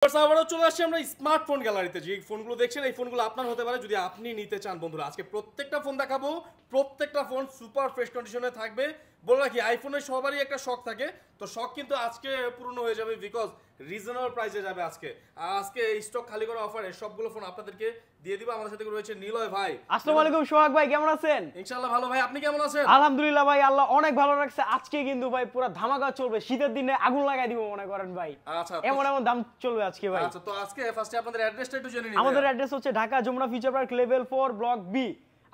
আবারও চলে আসছি আমরা স্মার্টফোন গ্যালারিতে। যে ফোনগুলো দেখছেন এই ফোনগুলো আপনার হতে পারে যদি আপনি নিতে চান। বন্ধুরা আজকে প্রত্যেকটা ফোন দেখাবো, প্রত্যেকটা ফোন সুপার ফ্রেশ কন্ডিশনে থাকবে। বলে রাখি আইফোনের সবারই একটা শখ থাকে, তো শখ কিন্তু আজকে পূর্ণ হয়ে যাবে বিকজ রিজনেবল প্রাইসে যাবে আজকে। আর আজকে স্টক খালি করা অফারে সবগুলো ফোন আপনাদেরকে দিয়ে দিব। আমাদের সাথে রয়েছে নিলয় ভাই। আসসালামু আলাইকুম সোহাগ ভাই, কেমন আছেন? ইনশাআল্লাহ ভালো ভাই, আপনি কেমন আছেন? আলহামদুলিল্লাহ ভাই, আল্লাহ অনেক ভালো রাখছে। আজকে কিন্তু ভাই পুরো ধামাকা চলবে, শীতের দিনে আগুন লাগাই দিব মনে করেন ভাই। আচ্ছা, এমন এমন দাম চলবে আজকে ভাই। আচ্ছা, তো আজকে ফার্স্টে আপনাদের অ্যাড্রেসটা একটু জেনে নিন। আমাদের অ্যাড্রেস হচ্ছে Dhaka Jamuna future park level 4 block B.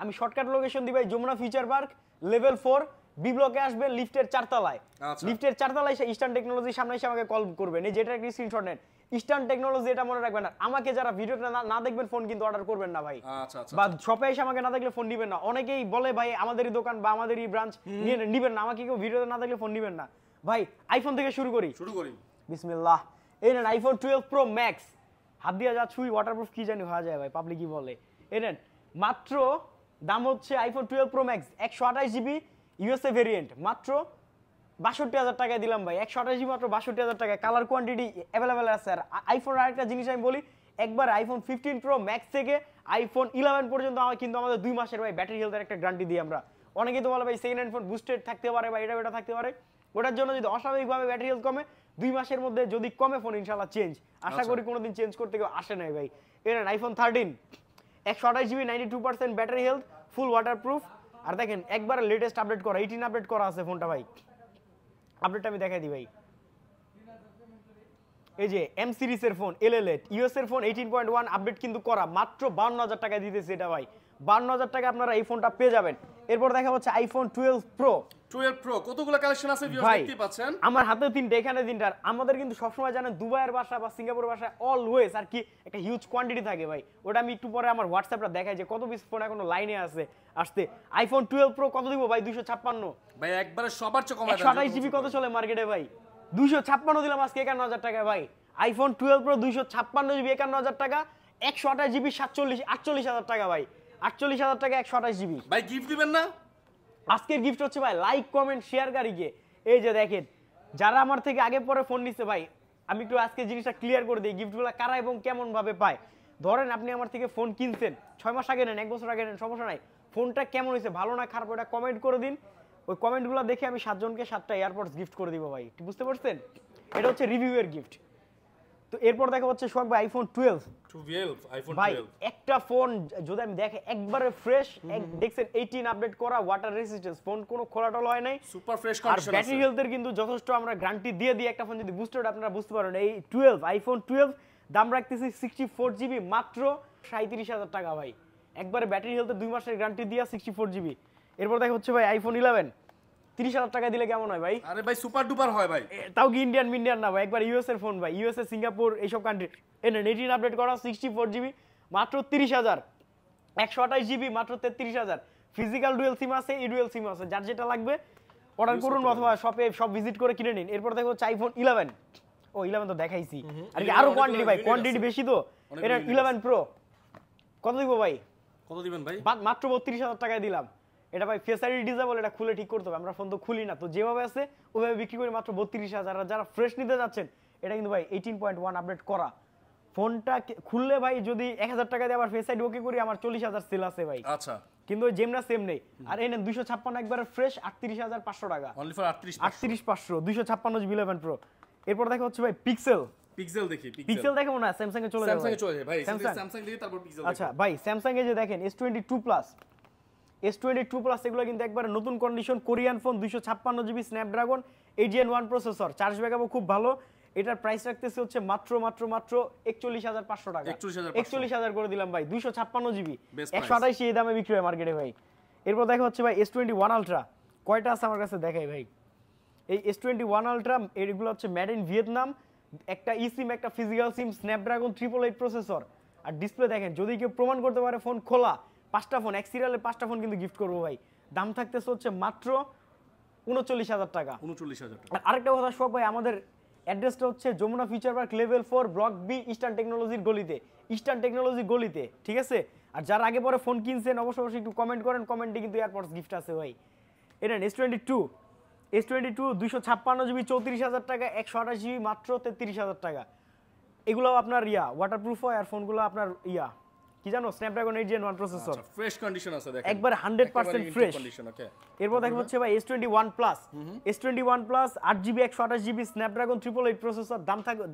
আমি শর্টকাট লোকেশন দিই ভাই, Jamuna future park level 4 B ব্লকে আসবেন, লিফটের 4 তলায়। লিফটের 4 তলায় এসে ইস্টার্ন টেকনোলজির সামনে এসে আমাকে কল করবেন। এই যেটা একটা স্ক্রিনশট নেন, ইস্টার্ন টেকনোলজি, এটা মনে রাখবেন। না আমাকে যারা ভিডিওটা না দেখবেন ফোন কিন্তু অর্ডার করবেন না ভাই। আচ্ছা আচ্ছা, বা শপে এসে আমাকে না দেখলে ফোন নেবেন না। অনেকেই বলে ভাই আমাদেরই দোকান বা আমাদেরই ব্রাঞ্চ নিয়ে নেবেন না, আমাকে কেউ ভিডিওতে না দেখলে ফোন নেবেন না ভাই। আইফোন থেকে শুরু করি বিসমিল্লাহ। এই নেন আইফোন 12 প্রো ম্যাক্স। হাত দিয়ে যা ছুঁই ওয়াটারপ্রুফ কি জানি হয়ে যায় ভাই, পাবলিকই বলে। এই নেন মাত্র দাম হচ্ছে iPhone 12 pro max 128 GB USA variant মাত্র ৬২,০০০ টাকায় দিলাম ভাই। 128 জিবি মাত্র ৬২,০০০ টাকায়। কালার কোয়ান্টিটি অ্যাভেলেবেল আছে। আর আইফোনের আরেকটা জিনিস আমি বলি, একবার আইফোন 15 প্রো ম্যাক্স থেকে আইফোন 11 পর্যন্ত কিন্তু আমাদের 2 মাসের ভাই ব্যাটারি হেলথের একটা গ্যারান্টি দিই আমরা। অনেকেই তো বলে ভাই সেকেন্ড হ্যান্ড ফোন বুস্টেড থাকতে পারে বা এটা থাকতে পারে। ওটার জন্য যদি অস্বাভাবিকভাবে ব্যাটারি হেলথ কমে 2 মাসের মধ্যে যদি কমে ফোন ইনশাআল্লাহ চেঞ্জ। আশা করি কোনোদিন চেঞ্জ করতে কেউ আসে নাই ভাই। এর iPhone 13 128 GB 92% battery health, full waterproof. আর দেখেন একবার লেটেস্ট আপডেট করা 18 আপডেট করা আছে ফোনটা ভাই। আপডেটটা আমি দেখাই দিই ভাই। এই যে এম সিরিজের ফোন L8 ইউএস এর ফোন 18.1 আপডেট কিন্তু করা, মাত্র 52,০০০ টাকা দিতেছে এটা ভাই। 52,০০০ টাকা আপনারা এই ফোনটা পেয়ে যাবেন। এরপর দেখা হচ্ছে আইফোন 12 প্রো। কতগুলো কালেকশন আছে ভিউয়ার্স দেখতে পাচ্ছেন। আমার হাতে তিনটা, এখানে তিনটা। আমাদের কিন্তু সবসময় জানেন দুবাইয়ের বাসা বা সিঙ্গাপুরের বাসা অলওয়েজ আর কি একটা হিউজ কোয়ান্টিটি থাকে ভাই। ওটা আমি একটু পরে আমার হোয়াটসঅ্যাপটা দেখাই যে কত পিস ফোন এখনো লাইনে আছে আসতে। আইফোন 12 প্রো কত দিব ভাই? 256 ভাই, একবারে সবার চেয়ে কম। 128 জিবি কত চলে মার্কেটে ভাই? 256 দিলাম আজকে 51,০০০ টাকায় ভাই। আইফোন 12 প্রো 256 জিবি 51,০০০ টাকা। 128 জিবি 48,০০০ টাকা ভাই। 48,০০০ টাকা 128 জিবি ভাই। গিফট দিবেন না? আজকের গিফট হচ্ছে ভাই লাইক কমেন্ট শেয়ার গাড়িকে। এই যে দেখেন যারা আমার থেকে আগে পরে ফোন নিচ্ছে ভাই, আমি একটু আজকে জিনিসটা ক্লিয়ার করে দিই গিফটগুলো কারা এবং কেমন ভাবে পায়। ধরেন আপনি আমার থেকে ফোন কিনছেন 6 মাস আগে নেন, 1 বছর আগে নেন, সমস্যা নাই। ফোনটা কেমন হয়েছে, ভালো না খারাপ, ওটা কমেন্ট করে দিন। ওই কমেন্টগুলো দেখে আমি 7 জনকে 7টা এয়ারপডস গিফট করে দিব ভাই। বুঝতে পারছেন? এটা হচ্ছে রিভিউয়ের গিফট। তো এরপর দেখা হচ্ছে শখ ভাই আইফোন 12 ভাই। একটা ফোন যদি আমি দেখে একবারে ফ্রেশ, দেখছেন 18 আপডেট করা, ওয়াটার রেজিস্ট্যান্স, ফোন কোনো খোলাটল হয় নাই, সুপার ফ্রেশ কন্ডিশন আছে। আর ব্যাটারি হেলথের কিন্তু যথেষ্ট আমরা গ্যারান্টি দিয়ে দিই। একটা ফোন যদি বুস্টেড আপনারা বুঝতে পারেন। এই 12 আইফোন 12 দাম রাখতেছি 64 জিবি মাত্র 37,০০০ টাকা ভাই। একবারে ব্যাটারি হেলথের 2 মাসের গ্যারান্টি দিয়া 64 জিবি। এরপর দেখা হচ্ছে ভাই আইফোন 11 30,০০০ টাকা দিলে কেমন হয় ভাই? আরে ভাই সুপার ডুপার হয় ভাই। তাও কি ইন্ডিয়ান না ভাই, একবার ইউএস এর ফোন ভাই। ইউএসএ, সিঙ্গাপুর এইসব কান্ট্রি। এনে 18 আপডেট করা 64 জিবি মাত্র 30,০০০। 128 জিবি মাত্র 33,০০০। ফিজিক্যাল ডুয়েল সিম আছে, ই ডুয়েল সিম আছে, যার যেটা লাগবে অর্ডার করুন অথবা শপে সব ভিজিট করে কিনে নিন। এরপর দেখো আইফোন 11 ও 11 তো দেখাইছি, আর কি আরো কোয়ান্টিটি ভাই, কোয়ান্টিটি বেশি তো। এটা 11 প্রো কত দিব ভাই? কত দিবেন ভাই? মাত্র 32,০০০ টাকায় দিলাম। এটা ভাই ফেস আইডি ডিসেবল, এটা খুলে ঠিক করতে হবে। আমরা ফোন তো খুলি না, তো যেভাবে আছে ওইভাবে বিক্রি করি মাত্র 32,০০০। যারা ফ্রেশ নিতে যাচ্ছেন এটা কিন্তু ভাই 18.1 আপডেট করা। ফোনটা খুললে ভাই যদি ১,০০০ টাকা দিয়ে আবার ফেস আইডি ওকে করি আমার 40,০০০ সেল আছে ভাই। আচ্ছা, কিন্তু ওই যেমনা সেম নেই। আর এই নেন 256 একবারে ফ্রেশ 38,৫০০ টাকা। Only for 38,৫০০ 256 GB 11 pro. এরপর দেখা হচ্ছে ভাই পিক্সেল দেখি। পিক্সেল দেখে মনে হয় স্যামসাং এ চলে যাবে। স্যামসাং এ চলে যায় ভাই। স্যামসাং দিয়ে তারপর পিক্সেল। আচ্ছা ভাই স্যামসাং এ যে দেখেন S22 প্লাস, S22 প্লাস এগুলো কিন্তু একবারে নতুন condition Korean phone. 256 GB Snapdragon 8 Gen 1 processor, charge ব্যাকআপও খুব ভালো। এটার প্রাইস রাখতেছে হচ্ছে মাত্র 41,৫০০ টাকা। 41,০০০ করে দিলাম ভাই। 256 জিবি 128 এই দামে বিক্রি হয় মার্কেটে ভাই। এরপর দেখা হচ্ছে ভাই S21 আলট্রা। কয়টা আছে আমার কাছে দেখাই ভাই। এই S21 আলট্রা এগুলো হচ্ছে মেড ইন ভিয়েতনাম। একটা ই সিম, একটা ফিজিক্যাল সিম, স্ন্যাপড্রাগন 888 প্রসেসর। আর ডিসপ্লে দেখেন, যদি কেউ প্রমাণ করতে পারে ফোন খোলা, 5টা ফোন এক সিরিয়ালে 5টা ফোন কিন্তু গিফট করবো ভাই। দাম থাকতেছে হচ্ছে মাত্র 39,০০০ টাকা। 39,০০০ টাকা। আর আরেকটা কথা শখ ভাই, আমাদের অ্যাড্রেসটা হচ্ছে Jamuna future park level 4 block B, eastern টেকনোলজির গলিতে। ইস্টার্ন টেকনোলজি গলিতে, ঠিক আছে? আর যারা আগে পরে ফোন কিনছেন অবশ্যই একটু কমেন্ট করেন, কমেন্টে কিন্তু এয়ারপডস গিফট আছে ভাই। এটা S22 256 জিবি 34,০০০ টাকা। 128 জিবি মাত্র 33,০০০ টাকা। এগুলো আপনার ওয়াটারপ্রুফ হয় আর ফোনগুলো আপনার কি জানো Snapdragon 8 Gen 1 processor fresh condition আছে দেখেন একবার 100% ফ্রেশ কন্ডিশন। ওকে, এরপর দেখো হচ্ছে ভাই S21 plus S21 plus 8GB 128GB Snapdragon 888 processor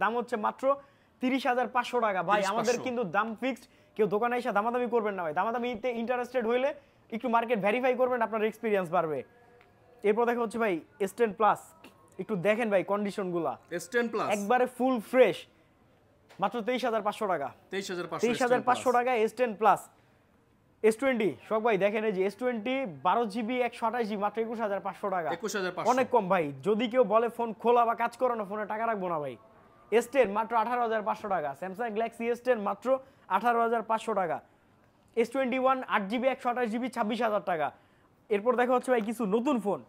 দাম হচ্ছে মাত্র 30,500 টাকা ভাই। আমাদের কিন্তু দাম ফিক্সড, কেউ দোকানে এসে দামাদামি করবেন না ভাই। দামাদামিতে ইন্টারেস্টেড হইলে একটু মার্কেট ভেরিফাই করবেন, আপনার এক্সপিরিয়েন্স বাড়বে। এরপর দেখো হচ্ছে ভাই S10 প্লাস, একটু দেখেন ভাই কন্ডিশনগুলো, S10 প্লাস একবারে ফুল ফ্রেশ, মাত্র 23,500 টাকা। 23,500 টাকা S10 প্লাস। S20 শখ ভাই দেখেন, এই যে S20 12GB 128GB মাত্র 21,500 টাকা। 21,500 অনেক কম ভাই। যদি কেউ বলে ফোন খোলা বা কাজ করানো, ফোনে টাকা রাখবো না ভাই। S10 মাত্র 18,500 টাকা। স্যামসাং গ্যালাক্সি S10 মাত্র 18,500 টাকা। S21 8GB 128GB 26,000 টাকা। এরপর দেখা হচ্ছে ভাই কিছু নতুন ফোন।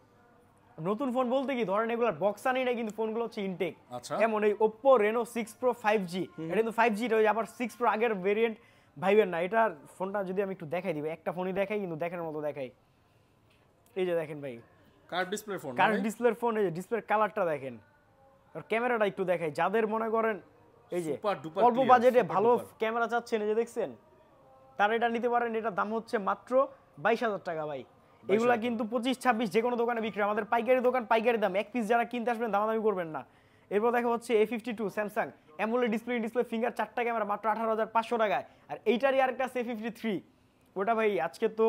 নতুন ফোন বলতে কি ধরেন এগুলোর বক্স আনি না, কিন্তু ফোনগুলো হচ্ছে ইনটেক। এমন এই Oppo Reno 6 Pro 5G, এটা কিন্তু 5G টা ওই আবার 6 Pro আগের ভেরিয়েন্ট ভাইবেন না। এটার ফোনটা যদি আমি একটু দেখাই দিব, একটা ফোনই দেখাই কিন্তু দেখার মতো দেখাই। এই যে দেখেন ভাই কার্ভ ডিসপ্লে ফোন, কার্ভ ডিসপ্লের ফোন। এই যে ডিসপ্লের কালারটা দেখেন, আর ক্যামেরাটা একটু দেখাই। যাদের মনে করেন এই যে অল্প বাজেটে ভালো ক্যামেরা চাচ্ছেন, এই যে দেখছেন, তারা এটা নিতে পারেন। এটার দাম হচ্ছে মাত্র 22,000 টাকা ভাই। এগুলা কিন্তু 25-26 যে কোনো দোকানে বিক্রি, আমাদের পাইকারি দোকান, পাইকারি দাম। এক পিস যারা কিনতে আসবেন দামাদামি করবেন না। এরপর দেখা হচ্ছে A52 Samsung AMOLED display finger 4টা ক্যামেরা মাত্র 18,500 টাকায়। আর এইটারই আরেকটা আছে A53, ওটা ভাই আজকে তো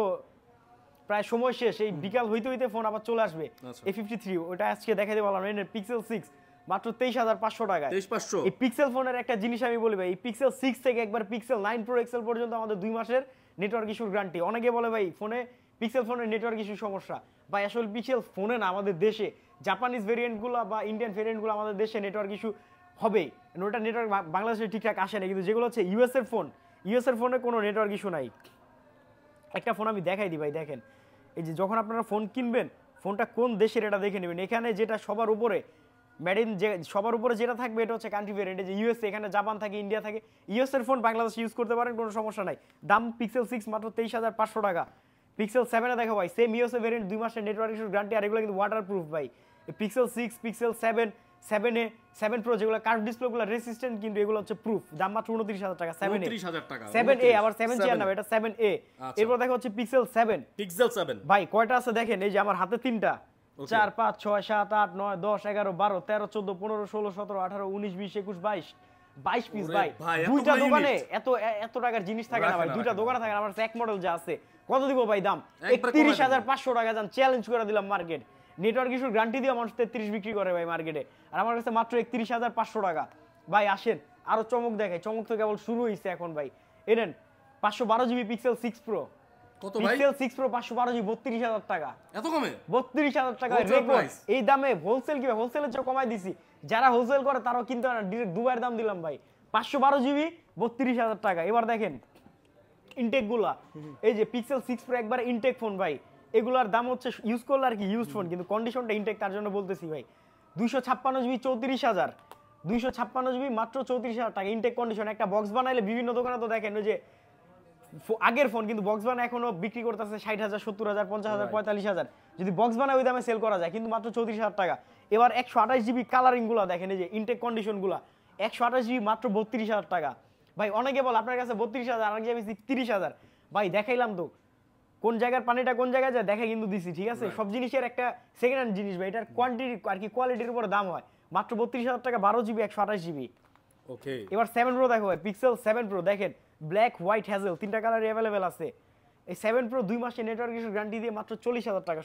প্রায় সময় শেষ, এই বিকাল হইতে হইতে ফোন আবার চলে আসবে। A53 ওটা আজকে দেখাইতে পারলাম না। পিক্সেল 6 মাত্র 23,500 টাকায়। 23,500। এই পিক্সেল ফোনের একটা জিনিস আমি বলি ভাই, এই পিক্সেল 6 থেকে একবার পিক্সেল 9 Pro XL পর্যন্ত আমাদের 2 মাসের নেটওয়ার্ক ইস্যুর গ্যারান্টি। অনেকে বলে ভাই ফোনে পিক্সেল ফোনের নেটওয়ার্ক ইস্যু সমস্যা, ভাই আসলে পিক্সেল ফোনে না, আমাদের দেশে জাপানিজ ভেরিয়েন্টগুলো বা ইন্ডিয়ান ভেরিয়েন্টগুলো আমাদের দেশে নেটওয়ার্ক ইস্যু হবেই। ওটা নেটওয়ার্ক বাংলাদেশে ঠিকঠাক আসে না, কিন্তু যেগুলো হচ্ছে ইউএস এর ফোন, ইউএস এর ফোনে কোনো নেটওয়ার্ক ইস্যু নাই। একটা ফোন আমি দেখাই দিই ভাই, দেখেন এই যে যখন আপনারা ফোন কিনবেন, ফোনটা কোন দেশের এটা দেখে নেবেন। এখানে যেটা সবার উপরে মেড ইন, যে সবার উপরে যেটা থাকবে এটা হচ্ছে কান্ট্রি ভেরিয়েন্ট। যে ইউএসএ, এখানে জাপান থাকে, ইন্ডিয়া থাকে। ইউএস এর ফোন বাংলাদেশে ইউজ করতে পারেন, কোনো সমস্যা নাই। দাম পিক্সেল 6 মাত্র 23,500 টাকা। পিক্সেল 7 এ দেখো ভাই সেম ইউএসএ ভেরিয়েন্ট, 2 মাসের নেটওয়ার্ক ইস্যুর গ্যারান্টি। আর এগুলো কিন্তু ওয়াটারপ্রুফ ভাই। পিক্সেল 6, পিক্সেল 7, 7A, 7 Pro যেগুলো কার্ভ ডিসপ্লেগুলো রেসিস্ট্যান্ট, কিন্তু এগুলো হচ্ছে প্রুফ। দাম মাত্র 29,000 টাকা। 7A আবার 7C আর না, এটা 7A। এরপর দেখো হচ্ছে পিক্সেল 7। পিক্সেল 7 ভাই কয়টা আছে দেখেন, এই যে আমার হাতে 3টা, 4, 5, 6, 7, 8, 9, 10, 11, 12, 13, 14, 15, 16, 17, 18, 19, 20, 21, 22 পিস ভাই। দুইটা দোকানে এত টাকার জিনিস থাকে না ভাই, দুইটা দোকানে থাকে। আমার এক মডেল যা আছে, কত দিব ভাই দাম? 31,500 টাকা। যান চ্যালেঞ্জ করে দিলাম মার্কেট। নেটওয়ার্ক ইস্যুর গ্যারান্টি দিয়ে মানুষ 33 বিক্রি করে ভাই মার্কেটে, আর আমার কাছে মাত্র 31,500 টাকা। ভাই আসেন আরো চমক দেখাই, চমক তো কেবল শুরু হয়েছে এখন ভাই। এনেন 512GB পিক্সেল 6 Pro, কত ভাই? পিক্সেল 6 Pro 512GB 32,000 টাকা। এত কমে? 32,000 টাকা রেকর্ড। এই দামে হোলসেল কি? হোলসেলের চেয়ে কমাই দিছি। যারা হোলসেল করে তারাও কিনতে পারে না, ডাইরেক্ট দুবাইয়ের দাম দিলাম ভাই। 512GB 32,000 টাকা। এবার দেখেন ইনটেক গুলা, এই যে পিক্সেল 6 Pro একবার ইনটেক ফোন ভাই। এগুলার দাম হচ্ছে ইউজ করলে আর কি ইউজড ফোন, কিন্তু কন্ডিশনটা ইনটেক, তার জন্য বলতেছি ভাই। 256GB 34,000, 256GB মাত্র 34,000 টাকা ইনটেক কন্ডিশন। একটা বক্স বানাইলে বিভিন্ন দোকানে তো দেখেন ওই যে আগের ফোন, কিন্তু বক্স বানায় এখনো বিক্রি করতেছে 60,000, 70,000, 50,000, 45,000। যদি বক্স বানায় ওই দামে সেল করা যায়, কিন্তু মাত্র 34,000 টাকা। এবার 128GB কালারিং গুলা দেখেন, এই যে ইনটেক কন্ডিশন গুলা, 128GB মাত্র 32,000 টাকা। ভাই অনেকে বলে আপনার কাছে 32,000, আর এক 30,000। ভাই দেখাইলাম তো, কোন জায়গার পানিটা কোন জায়গায় যায় দেখা কিন্তু দিছি, ঠিক আছে? সব জিনিসের একটা সেকেন্ড হ্যান্ড জিনিস ভাই, এটার কোয়ান্টিটি আর কি কোয়ালিটির উপর দাম হয়। মাত্র 32,000 টাকা, 12GB 128GB। ওকে, এবার 7 Pro দেখো ভাই, পিক্সেল 7 Pro দেখেন, ব্ল্যাক, হোয়াইট, হ্যাজেল, 3টা কালারই अवेलेबल আছে। এই 7 Pro 2 মাসের নেটওয়ার্ক ইস্যুর গ্যারান্টি দিয়ে মাত্র 40,000 টাকা।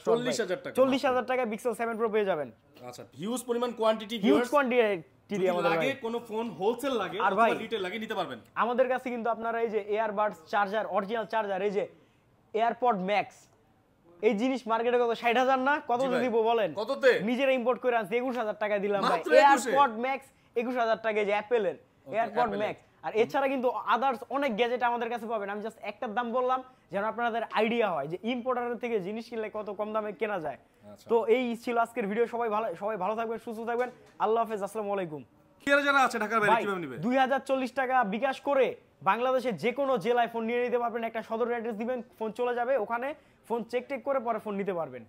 40,000 টাকা পিক্সেল 7 Pro পেয়ে যাবেন। আচ্ছা, হিউজ পরিমাণ কোয়ান্টিটি, হিউজ কোয়ান্টিটি আমাদের লাগে। কোন ফোন হোলসেল লাগে অথবা রিটেল লাগে, নিতে পারবেন আমাদের কাছে। কিন্তু আপনারা এই যে এয়ারবাডস চার্জার, অরিজিনাল চার্জার, এই যে এয়ারপড ম্যাক্স, এই জিনিস মার্কেটে কত? 60,000 না? কত দিব বলেন? কততে? নিজেরা ইম্পোর্ট করে আনছি, 21,000 টাকা দিলাম ভাই। এয়ারপড ম্যাক্স 21,000 টাকা, যে অ্যাপেলের এয়ারপড ম্যাক্স। আর এছাড়া কিন্তু আদার্স অনেক গ্যাজেট আমাদের কাছে পাবেন। আমি জাস্ট একটার দাম বললাম যেন আপনাদের আইডিয়া হয় যে ইম্পোর্টারের থেকে জিনিস কিনলে কত কম দামে কেনা যায়। তো এই ছিল আজকের ভিডিও। সবাই ভালো থাকবেন, সুস্থ থাকবেন। আল্লাহ হাফেজ, আসসালামু আলাইকুম। যারা আছে ঢাকার বাইরে কিভাবে নেবে? 2040 টাকা বিকাশ করে বাংলাদেশের যে কোনো জেলায় ফোন নিয়ে নিতে পারবেন। একটা সদর অ্যাড্রেস দিবেন, ফোন চলে যাবে ওখানে, ফোন চেক করে পরে ফোন নিতে পারবেন।